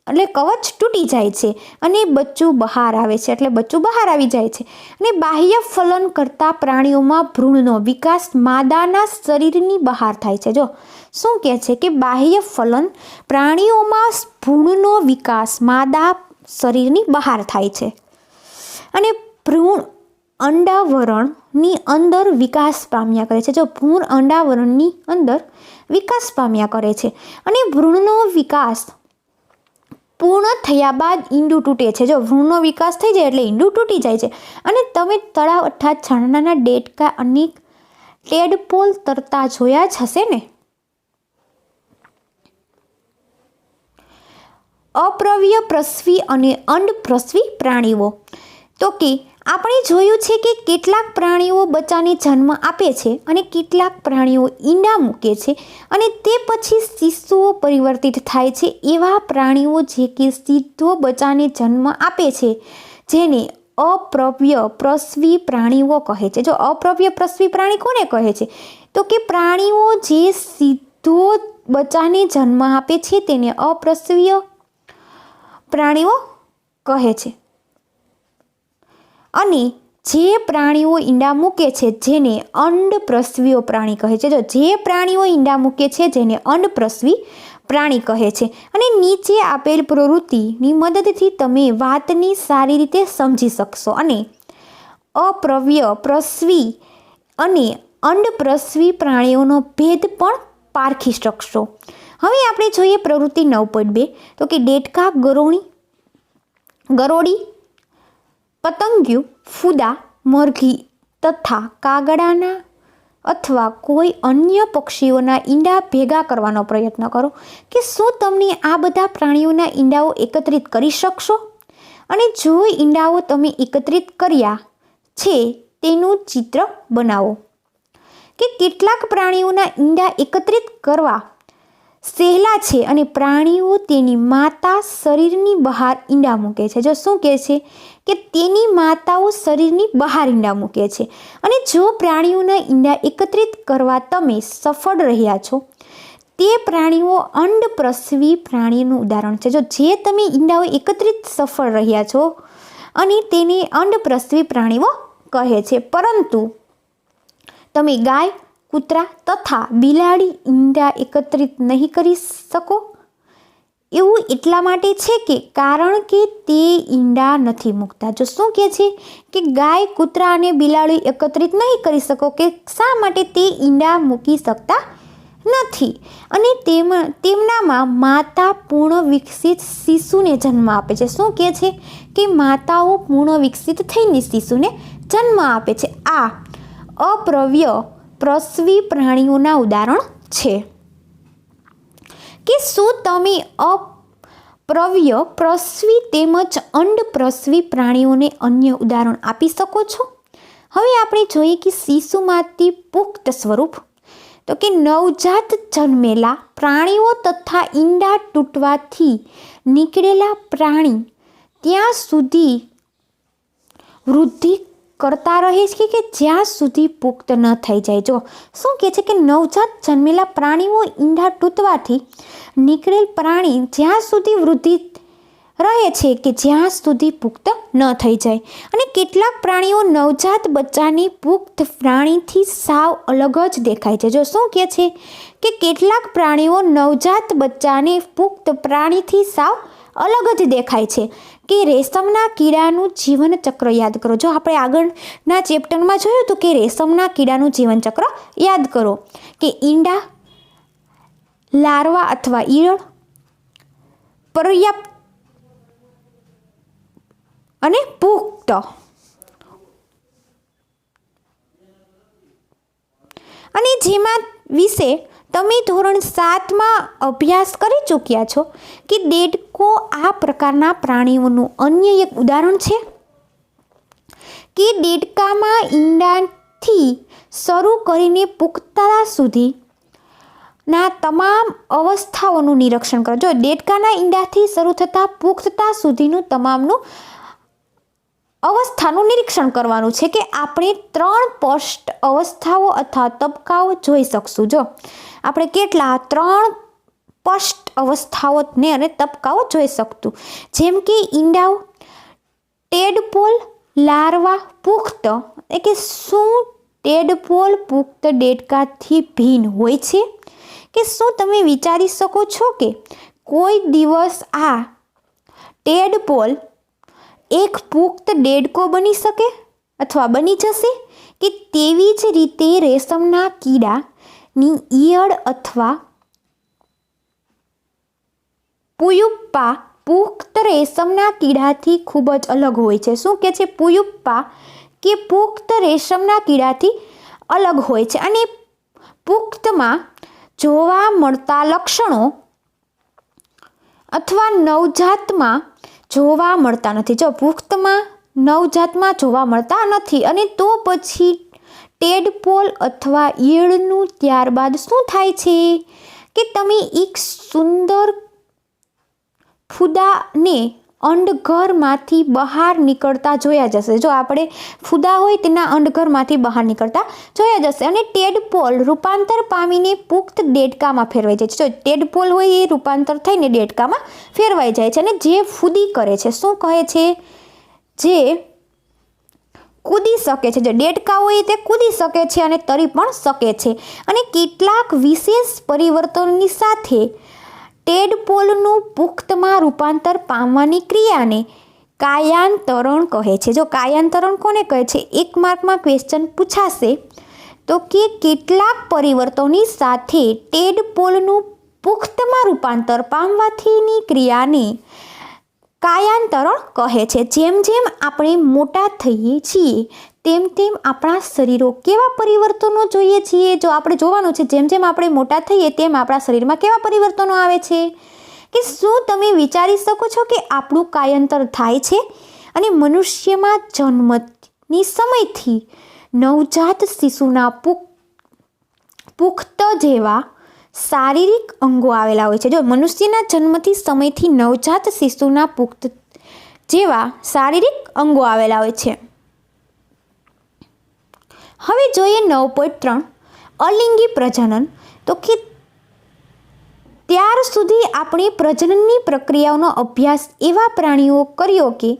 એટલે કવચ તૂટી જાય છે અને બચ્ચું બહાર આવે છે, એટલે બચ્ચું બહાર આવી જાય છે. અને બાહ્ય ફલન કરતા પ્રાણીઓમાં ભ્રૂણનો વિકાસ માદાના શરીરની બહાર થાય છે. જો શું કહે છે કે બાહ્ય ફલન પ્રાણીઓમાં ભ્રૂણનો વિકાસ માદા શરીરની બહાર થાય છે અને ભ્રૂણ અંડાવરણની અંદર વિકાસ પામ્યા કરે છે. જો ભ્રૂણ અંડાવરણની અંદર વિકાસ પામ્યા કરે છે અને ભ્રૂણનો વિકાસ પૂર્ણ થયા બાદ ઈંડું તૂટે છે. જો ભ્રૂણનો વિકાસ થઈ જાય એટલે ઈંડું તૂટી જાય છે. અને તમે તળાવ અર્થાત ઝરણાના દેડકા અને ટેડપોલ તરતા જોયા જ હશે ને. અપ્રવ્યપ્રસવી અને અંડપ્રસવી પ્રાણીઓ. તો કે આપણે જોયું છે કે કેટલાક પ્રાણીઓ બચ્ચાને જન્મ આપે છે અને કેટલાક પ્રાણીઓ ઈંડા મૂકે છે અને તે પછી શિશુઓ પરિવર્તિત થાય છે. એવા પ્રાણીઓ જે કે સીધો બચ્ચાને જન્મ આપે છે જેને અપ્રવ્યપ્રસવી પ્રાણીઓ કહે છે. જો અપ્રવ્યપ્રસવી પ્રાણી કોને કહે છે? તો કે પ્રાણીઓ જે સીધો બચ્ચાને જન્મ આપે છે તેને અપ્રસવીય પ્રાણીઓ કહે છે. અને જે પ્રાણીઓ ઈંડા મૂકે છે જેને અંડપ્રસવીય પ્રાણી કહે છે. જો જે પ્રાણીઓ ઈંડા મૂકે છે જેને અંડપ્રસવી પ્રાણી કહે છે. અને નીચે આપેલ પ્રવૃત્તિની મદદથી તમે વાતને સારી રીતે સમજી શકશો અને અપ્રવ્યપ્રસવી અને અંડપ્રસવી પ્રાણીઓનો ભેદ પણ પારખી શકશો. હવે આપણે જોઈએ પ્રવૃત્તિ 9.2. તો કે દેડકા, ગરોળી, પતંગિયું, ફૂદા, મરઘી તથા કાગડાના અથવા કોઈ અન્ય પક્ષીઓના ઈંડા ભેગા કરવાનો પ્રયત્ન કરો. કે શું તમને આ બધા પ્રાણીઓના ઈંડાઓ એકત્રિત કરી શકશો? અને જો ઈંડાઓ તમે એકત્રિત કર્યા છે તેનું ચિત્ર બનાવો. કે કેટલાક પ્રાણીઓના ઈંડા એકત્રિત કરવા સહેલા છે અને પ્રાણીઓ તેની માતા શરીરની બહાર ઈંડા મૂકે છે. જો શું કહે છે કે તેની માતાઓ શરીરની બહાર ઈંડા મૂકે છે. અને જો પ્રાણીઓના ઈંડા એકત્રિત કરવા તમે સફળ રહ્યા છો તે પ્રાણીઓ અંડપ્રસવી પ્રાણીનું ઉદાહરણ છે. જો જે તમે ઈંડાઓ એકત્રિત સફળ રહ્યા છો અને તેને અંડપ્રસવી પ્રાણીઓ કહે છે. પરંતુ તમે ગાય, કૂતરા તથા બિલાડી ઈંડા એકત્રિત નહીં કરી શકો. એવું એટલા માટે છે કે કારણ કે તે ઈંડા નથી મૂકતા. જો શું કહે છે કે ગાય, કૂતરા અને બિલાડી એકત્રિત નહીં કરી શકો. કે શા માટે? તે ઈંડા મૂકી શકતા નથી અને તેમનામાં માતા પૂર્ણ વિકસિત શિશુને જન્મ આપે છે. શું કહે છે કે માતાઓ પૂર્ણ વિકસિત થઈને શિશુને જન્મ આપે છે. આ અપ્રવ્યપ્રસવી પ્રાણીઓના ઉદાહરણ છે. કે શું તમે અપ્રવ્યપ્રસવી તેમજ અંડપ્રસવી પ્રાણીઓને અન્ય ઉદાહરણ આપી શકો છો? હવે આપણે જોઈએ કે શિશુમાંથી પુખ્ત સ્વરૂપ. તો કે નવજાત જન્મેલા પ્રાણીઓ તથા ઈંડા તૂટવાથી નીકળેલા પ્રાણી ત્યાં સુધી વૃદ્ધિ કરતા રહે છે કે જ્યાં સુધી પુખ્ત ન થઈ જાય. જો શું કહે છે કે નવજાત જન્મેલા પ્રાણીઓ ઈંડા તૂટવાથી નીકળેલ પ્રાણી જ્યાં સુધી વૃદ્ધિ રહે છે કે જ્યાં સુધી પુખ્ત ન થઈ જાય. અને કેટલાક પ્રાણીઓ નવજાત બચ્ચાની પુખ્ત પ્રાણીથી સાવ અલગ જ દેખાય છે. જો શું કહે છે કે કેટલાક પ્રાણીઓ નવજાત બચ્ચાને પુખ્ત પ્રાણીથી સાવ અલગ જ દેખાય છે. કે રેશમના કીડાનું જીવનચક્ર યાદ કરો. જો આપણે આગળના ચેપ્ટરમાં જોયું હતું કે રેશમના કીડાનું જીવનચક્ર યાદ કરો. કે ઈંડા, લાર્વા અથવા ઈયળ, પર્યાપ્ત અને પુખ્ત. જેમાં વિશે તમે ધોરણ 7માં અભ્યાસ કરી ચૂક્યા છો કે દેડકો આ પ્રકારના પ્રાણીઓનું અન્ય એક ઉદાહરણ છે કે દેડકામાં ઈંડાથી શરૂ કરીને પુખ્તતા સુધીના તમામ અવસ્થાઓનું નિરીક્ષણ કરો. જો દેડકાના ઈંડાથી શરૂ થતાં પુખ્તતા સુધીનું તમામનું અવસ્થાનું નિરીક્ષણ કરવાનું છે કે આપણે 3 સ્પષ્ટ અવસ્થાઓ અથવા તબક્કાઓ જોઈ શકશું. જો આપણે કેટલા 3 સ્પષ્ટ અવસ્થાઓને અને તબક્કાઓ જોઈ શકતું, જેમ કે ઈંડાઓ, ટેડપોલ, લાર્વા, પુખ્ત. એટલે કે શું ટેડપોલ પુખ્ત દેડકાથી ભિન્ન હોય છે? કે શું તમે વિચારી શકો છો કે કોઈ દિવસ આ ટેડપોલ એક પુખ્ત દેડકો બની શકે અથવા બની જશે? કે તેવી જ રીતે રેશમના કીડાની ઈયળ અથવા પુયુપ્પા પુખ્ત રેશમના કીડાથી ખૂબ જ અલગ હોય છે. શું કે છે? પુયુપ્પા કે પુખ્ત રેશમના કીડાથી અલગ હોય છે અને પુખ્તમાં જોવા મળતા લક્ષણો અથવા નવજાતમાં જોવા મળતા નથી. જો પુખ્તમાં નવજાતમાં જોવા મળતા નથી અને તો પછી ટેડપોલ અથવા ઈયળનું ત્યારબાદ શું થાય છે કે તમે એક સુંદર ફૂદાને અંડઘરમાંથી બહાર નીકળતા જોયા જશે. જો આપણે ફૂદા હોય તેના અંડઘરમાંથી બહાર નીકળતા જોયા જશે અને ટેડપોલ રૂપાંતર પામીને પુખ્ત દેડકામાં ફેરવાઈ જાય છે. જો ટેડપોલ હોય એ રૂપાંતર થઈને દેડકામાં ફેરવાઈ જાય છે અને જે ફૂદી કરે છે, શું કહે છે? જે કૂદી શકે છે. જે દેડકા હોય તે કૂદી શકે છે અને તરી પણ શકે છે. અને કેટલાક વિશેષ પરિવર્તનોની સાથે ટેડપોલનું પુખ્તમાં રૂપાંતર પામવાની ક્રિયાને કાયાંતરણ કહે છે. જો કાયાંતરણ કોને કહે છે? 1 માર્કમાં ક્વેશ્ચન પૂછાશે તો કે કેટલાક પરિવર્તનોની સાથે ટેડપોલનું પુખ્તમાં રૂપાંતર પામવાથીની ક્રિયાને કાયાંતરણ કહે છે. જેમ જેમ આપણે મોટા થઈએ છીએ તેમ તેમ આપણા શરીરો કેવા પરિવર્તનો જોઈએ છીએ? જો આપણે જોવાનું છે જેમ જેમ આપણે મોટા થઈએ તેમ આપણા શરીરમાં કેવા પરિવર્તનો આવે છે? કે શું તમે વિચારી શકો છો કે આપણું કાયાંતર થાય છે? અને મનુષ્યમાં જન્મની સમયથી નવજાત શિશુના પુખ્ત જેવા શારીરિક અંગો આવેલા હોય છે. જો મનુષ્યના જન્મથી સમયથી નવજાત શિશુના પુખ્ત જેવા શારીરિક અંગો આવેલા હોય છે. હવે જોઈએ 9.3 અલિંગી પ્રજનન. તો કે ત્યાર સુધી આપણે પ્રજનનની પ્રક્રિયાઓનો અભ્યાસ એવા પ્રાણીઓ કર્યો કે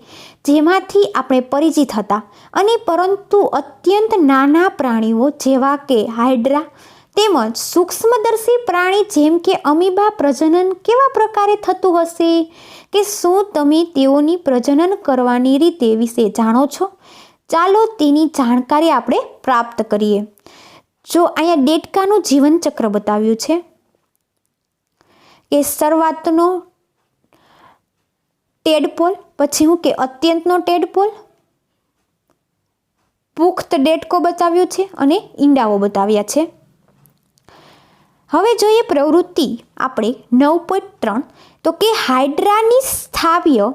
જેમાંથી આપણે પરિચિત હતા અને પરંતુ અત્યંત નાના પ્રાણીઓ જેવા કે હાઇડ્રા તેમજ સૂક્ષ્મદર્શી પ્રાણી જેમ કે અમીબા પ્રજનન કેવા પ્રકારે થતું હશે? કે શું તમે તેઓની પ્રજનન કરવાની રીતે વિશે જાણો છો? ચાલો તેની જાણકારી આપણે પ્રાપ્ત કરીએ. જો અહીંયા દેડકાનું જીવનચક્ર બતાવ્યું છે કે શરૂઆતનો ટેડપોલ, પછી હું કે અત્યંતનો ટેડપોલ, પુખ્ત દેડકો બતાવ્યું છે અને ઈંડાઓ બતાવ્યા છે. હવે જોઈએ પ્રવૃત્તિ આપણે 9.3. તો કે હાઇડ્રાની સ્થાવ્ય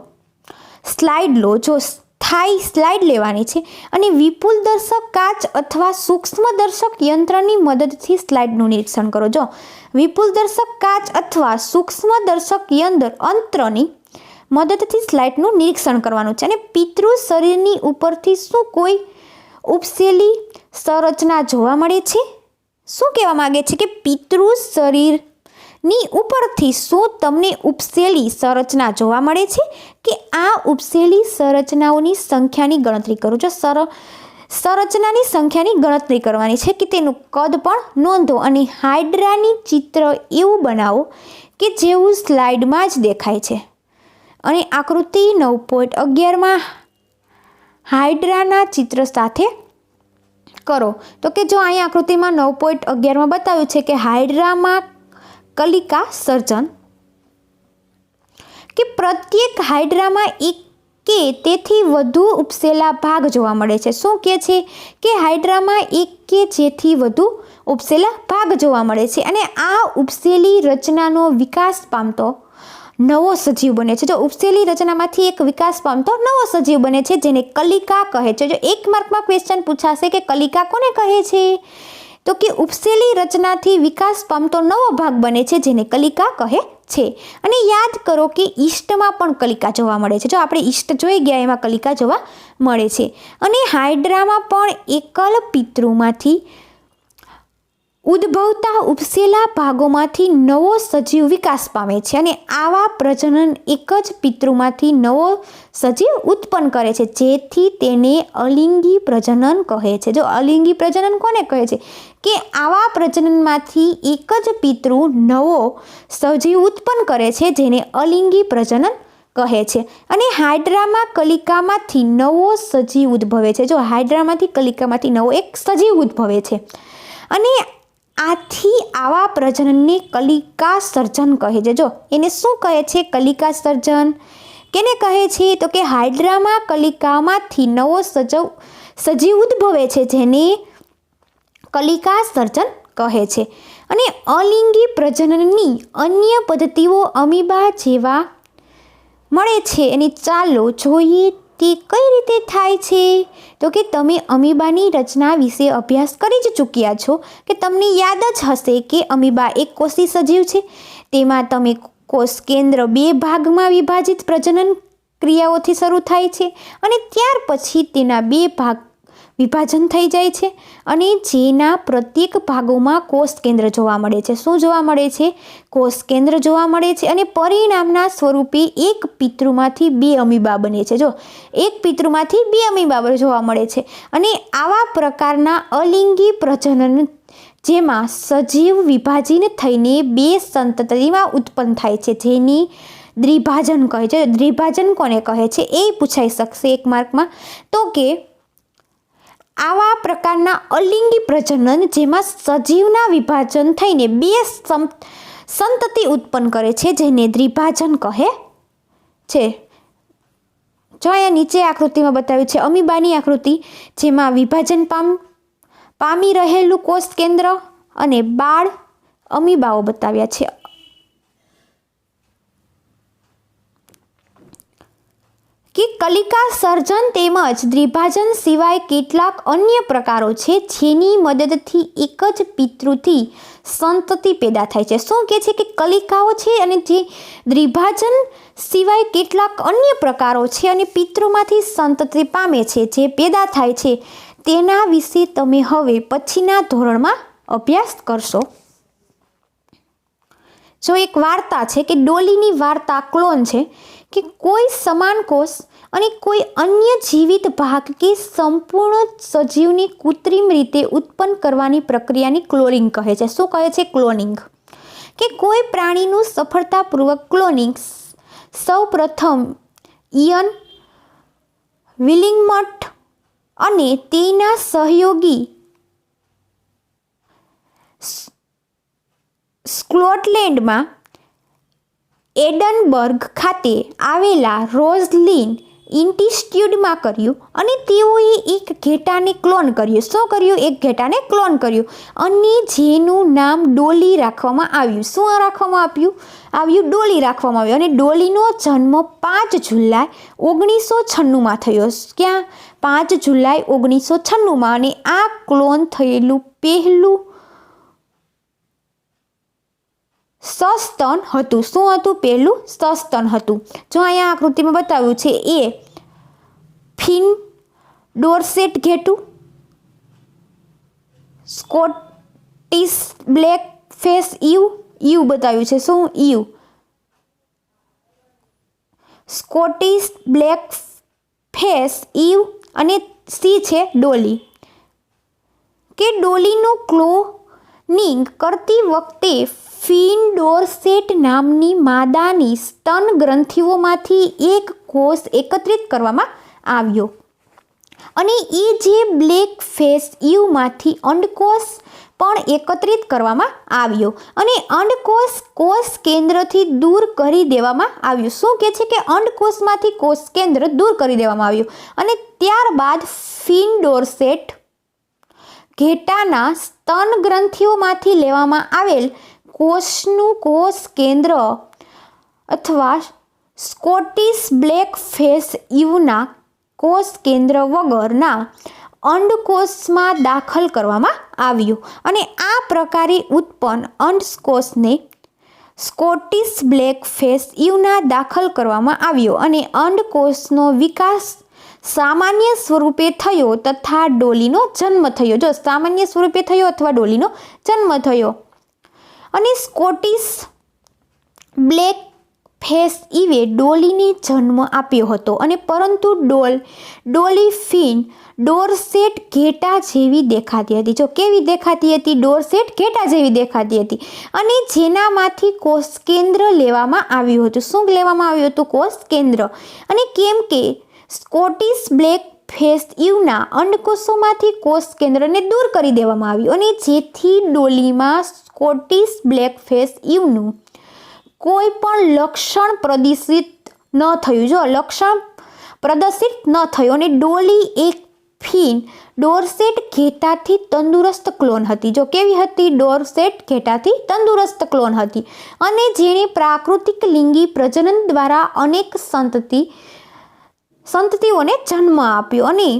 સ્લાઇડ લો. જો સ્થાયી સ્લાઇડ લેવાની છે અને વિપુલ દર્શક કાચ અથવા સૂક્ષ્મ દર્શક યંત્રની મદદથી સ્લાઇડનું નિરીક્ષણ કરો. જો વિપુલ દર્શક કાચ અથવા સૂક્ષ્મ દર્શક યંત્રની મદદથી સ્લાઇડનું નિરીક્ષણ કરવાનું છે. અને પિતૃ શરીરની ઉપરથી શું કોઈ ઉપસેલી સંરચના જોવા મળે છે? શું કહેવા માગે છે કે પિતૃ શરીરની ઉપરથી શું તમને ઉપસેલી સંરચના જોવા મળે છે? કે આ ઉપસેલી સંરચનાઓની સંખ્યાની ગણતરી કરો. જો સંરચનાની સંખ્યાની ગણતરી કરવાની છે કે તેનું કદ પણ નોંધો અને હાઇડ્રાની ચિત્ર એવું બનાવો કે જેવું સ્લાઇડમાં જ દેખાય છે. અને આકૃતિ 9.11માં હાઇડ્રાના ચિત્ર સાથે કરો. તો કે જો અહીં આકૃતિમાં 9.11માં બતાવ્યું છે કે હાઇડ્રામાં કલિકા સર્જન, કે પ્રત્યેક હાઇડ્રામાં એક કે તેથી વધુ ઉપસેલા ભાગ જોવા મળે છે. શું કહે છે કે હાઇડ્રામાં એક કે જેથી વધુ ઉપસેલા ભાગ જોવા મળે છે અને આ ઉપસેલી રચનાનો વિકાસ પામતો નવો સજીવ બને છે. જો ઉપસેલી રચનામાંથી એક વિકાસ પામતો નવો સજીવ બને છે જેને કલિકા કહે છે. જો 1 માર્કમાં ક્વેશ્ચન પૂછાશે કે કલિકા કોને કહે છે, તો કે ઉપસેલી રચનાથી વિકાસ પામતો નવો ભાગ બને છે જેને કલિકા કહે છે. અને યાદ કરો કે ઈસ્ટમાં પણ કલિકા જોવા મળે છે. જો આપણે ઈસ્ટ જોઈ ગયા એમાં કલિકા જોવા મળે છે. અને હાઇડ્રામાં પણ એકલ પિતૃમાંથી ઉદ્ભવતા ઉપસેલા ભાગોમાંથી નવો સજીવ વિકાસ પામે છે અને આવા પ્રજનન એક જ પિતૃમાંથી નવો સજીવ ઉત્પન્ન કરે છે જેથી તેને અલિંગી પ્રજનન કહે છે. જો અલિંગી પ્રજનન કોને કહે છે કે આવા પ્રજનનમાંથી એક જ પિતૃ નવો સજીવ ઉત્પન્ન કરે છે જેને અલિંગી પ્રજનન કહે છે. અને હાઇડ્રામાં કલિકામાંથી નવો સજીવ ઉદ્ભવે છે. જો હાઇડ્રામાંથી કલિકામાંથી નવો એક સજીવ ઉદ્ભવે છે અને આથી આવા પ્રજનનને કલિકા સર્જન કહે છે. જો એને શું કહે છે, કલિકા સર્જન કેને કહે છે, તો કે હાઇડ્રામાં કલિકામાંથી નવો સજીવ ઉદ્ભવે છે જેને કલિકા સર્જન કહે છે. અને અલિંગી પ્રજનનની અન્ય પદ્ધતિઓ અમીબા જેવા મળે છે અને ચાલો જોઈએ તે કઈ રીતે થાય છે. તો કે તમે અમીબાની રચના વિશે અભ્યાસ કરી જ ચૂક્યા છો કે તમને યાદ જ હશે કે અમીબા એક કોષી સજીવ છે. તેમાં તમે કોષ કેન્દ્ર 2 ભાગમાં વિભાજિત પ્રજનન ક્રિયાઓથી શરૂ થાય છે અને ત્યાર પછી તેના 2 ભાગ વિભાજન થઈ જાય છે અને જેના પ્રત્યેક ભાગોમાં કોષ કેન્દ્ર જોવા મળે છે. શું જોવા મળે છે? કોષ કેન્દ્ર જોવા મળે છે અને પરિણામના સ્વરૂપે એક પિતૃમાંથી 2 અમીબા બને છે. જો એક પિતૃમાંથી 2 અમીબા જોવા મળે છે અને આવા પ્રકારના અલિંગી પ્રજનન જેમાં સજીવ વિભાજિત થઈને 2 સંતતિમાં ઉત્પન્ન થાય છે જેની દ્વિભાજન કહે છે. દ્વિભાજન કોને કહે છે એ પૂછાઈ શકશે 1 માર્કમાં. તો કે આવા પ્રકારના અલિંગી પ્રજનન જેમાં સજીવના વિભાજન થઈને 2 સંતતિ ઉત્પન્ન કરે છે જેને દ્વિભાજન કહે છે. જો અહીંયા નીચે આકૃતિમાં બતાવ્યું છે અમીબાની આકૃતિ, જેમાં વિભાજન પામી રહેલું કોષ કેન્દ્ર અને બાળ અમીબાઓ બતાવ્યા છે. કે કલિકા સર્જન તેમજ દ્વિભાજન સિવાય કેટલાક અન્ય પ્રકારો છે જેની મદદથી એક જ પિતૃથી સંતતિ પેદા થાય છે. શું કહે છે કે કલિકાઓ છે અને જે દ્વિભાજન સિવાય કેટલાક અન્ય પ્રકારો છે અને પિતૃમાંથી સંતતિ પામે છે, જે પેદા થાય છે, તેના વિશે તમે હવે પછીના ધોરણમાં અભ્યાસ કરશો. જો એક વાર્તા છે કે ડોલીની વાર્તા ક્લોન છે કે કોઈ સમાન કોષ અને કોઈ અન્ય જીવિત ભાગ કે સંપૂર્ણ સજીવની કૃત્રિમ રીતે ઉત્પન્ન કરવાની પ્રક્રિયાની ક્લોનિંગ કહે છે. શું કહે છે? ક્લોનિંગ. કે કોઈ પ્રાણીનું સફળતાપૂર્વક ક્લોનિંગ સૌપ્રથમ ઇયન વિલિંગમટ અને તેના સહયોગી સ્કોટલેન્ડમાં એડનબર્ગ ખાતે આવેલા રોઝલિન ઇન્સ્ટિટ્યૂટમાં કર્યું અને તેઓએ એક ઘેટાને ક્લોન કર્યું. શું કર્યું? એક ઘેટાને ક્લોન કર્યું અને જેનું નામ ડોલી રાખવામાં આવ્યું. શું રાખવામાં આવ્યું? ડોલી રાખવામાં આવ્યું. અને ડોલીનો જન્મ 5 જુલાઈ 1996માં થયો. ક્યાં? 5 જુલાઈ 1996માં. અને આ ક્લોન થયેલું પહેલું સસ્તન હતું. શું હતું? પહેલું સસ્તન હતું. જો અહીંયા આકૃતિમાં બતાવ્યું છે એ ફિન ડોર્સેટ ઘેટું, સ્કોટિશ બ્લેક ફેસ ઈવ બતાવ્યું છે. શું? Ewe. Scottish black face ewe અને સી છે ડોલી. કે ડોલીનું ક્લોનિંગ કરતી વખતે ફિન ડોર્સેટ નામની માદાની સ્તન ગ્રંથિઓમાંથી એક કોષ એકત્રિત કરવામાં આવ્યો અને એ જે બ્લેક ફેસ ઈવમાંથી અંડકોષ પણ એકત્રિત કરવામાં આવ્યો અને અંડકોષ કોષ કેન્દ્રથી દૂર કરી દેવામાં આવ્યું. શું કહે છે કે અંડકોષમાંથી કોષ કેન્દ્ર દૂર કરી દેવામાં આવ્યું અને ત્યારબાદ ફિન ડોર્સેટ ઘેટાના સ્તન ગ્રંથિઓમાંથી લેવામાં આવેલ કોષનું કોષ કેન્દ્ર અથવા સ્કોટિશ બ્લેક ફેસ ઈવના કોષ કેન્દ્ર વગરના અંડકોષમાં દાખલ કરવામાં આવ્યું અને આ પ્રકારે ઉત્પન્ન અંડકોષને સ્કોટિશ બ્લેક ફેસ ઈવના દાખલ કરવામાં આવ્યો અને અંડકોષનો વિકાસ સામાન્ય સ્વરૂપે થયો તથા ડોલીનો જન્મ થયો. જો સામાન્ય સ્વરૂપે થયો અથવા ડોલીનો જન્મ થયો. અને સ્કોટિશ બ્લેક ફેસ ઈવે ડોલીને જન્મ આપ્યો હતો અને પરંતુ ડોલી ફિન ડોર્સેટ ઘેટા જેવી દેખાતી હતી. જો કેવી દેખાતી હતી? ડોર્સેટ ઘેટા જેવી દેખાતી હતી અને જેનામાંથી કોષ કેન્દ્ર લેવામાં આવ્યું હતું. શું લેવામાં આવ્યું હતું? કોષ કેન્દ્ર. અને કેમ કે સ્કોટિશ બ્લેક ફેસ ઈવના અંડકોષોમાંથી કોષ કેન્દ્રને દૂર કરી દેવામાં આવ્યું અને જેથી ડોલીમાં સ્કોટિશ બ્લેક ફેસ ઈવનું કોઈ પણ લક્ષણ પ્રદર્શિત ન થયું. જો લક્ષણ પ્રદર્શિત ન થયું અને ડોલી એક ફિન ડોર્સેટ ઘેટાથી તંદુરસ્ત ક્લોન હતી. જો કેવી હતી? ડોર્સેટ ઘેટાથી તંદુરસ્ત ક્લોન હતી અને જેણે પ્રાકૃતિક લિંગી પ્રજનન દ્વારા અનેક સંતતિઓને જન્મ આપ્યો અને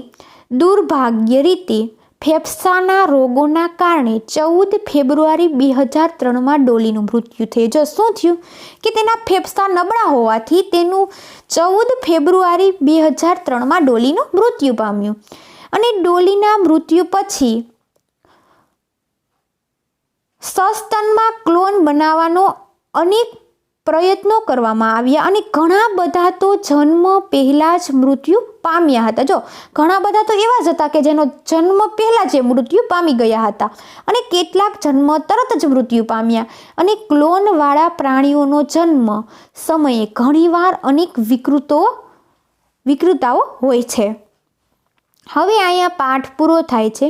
દુર્ભાગ્ય રીતે ફેફસાના રોગોના કારણે 14 ફેબ્રુઆરી 2003 ડોલીનું મૃત્યુ થયું. જો શું થયું કે તેના ફેફસા નબળા હોવાથી તેનું 14 ફેબ્રુઆરી 2003 ડોલીનું મૃત્યુ પામ્યું અને ડોલીના મૃત્યુ પછી સસ્તનમાં ક્લોન બનાવવાનો અનેક પ્રયત્નો કરવામાં આવ્યા અને ઘણા બધા તો જન્મ પહેલાં જ મૃત્યુ પામ્યા હતા. જો ઘણા બધા તો એવા જ હતા કે જેનો જન્મ પહેલાં જ મૃત્યુ પામી ગયા હતા અને કેટલાક જન્મ તરત જ મૃત્યુ પામ્યા. અને ક્લોનવાળા પ્રાણીઓનો જન્મ સમયે ઘણીવાર અનેક વિકૃતાઓ હોય છે. હવે અહીંયા પાઠ પૂરો થાય છે.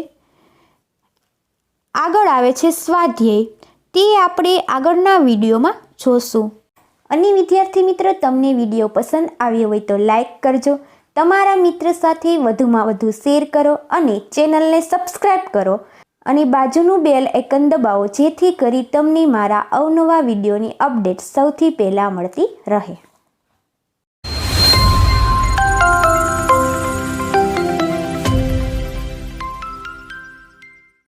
આગળ આવે છે સ્વાધ્યાય. તે આપણે આગળના વિડીયોમાં જોશું. અને વિદ્યાર્થી મિત્રો, તમને વિડીયો પસંદ આવ્યો હોય તો લાઈક કરજો, તમારા મિત્ર સાથે વધુમાં વધુ શેર કરો અને ચેનલને સબસ્ક્રાઈબ કરો અને બાજુનું બેલ આઇકન દબાવો જેથી કરી તમને મારા અવનવા વિડીયોની અપડેટ સૌથી પહેલાં મળતી રહે.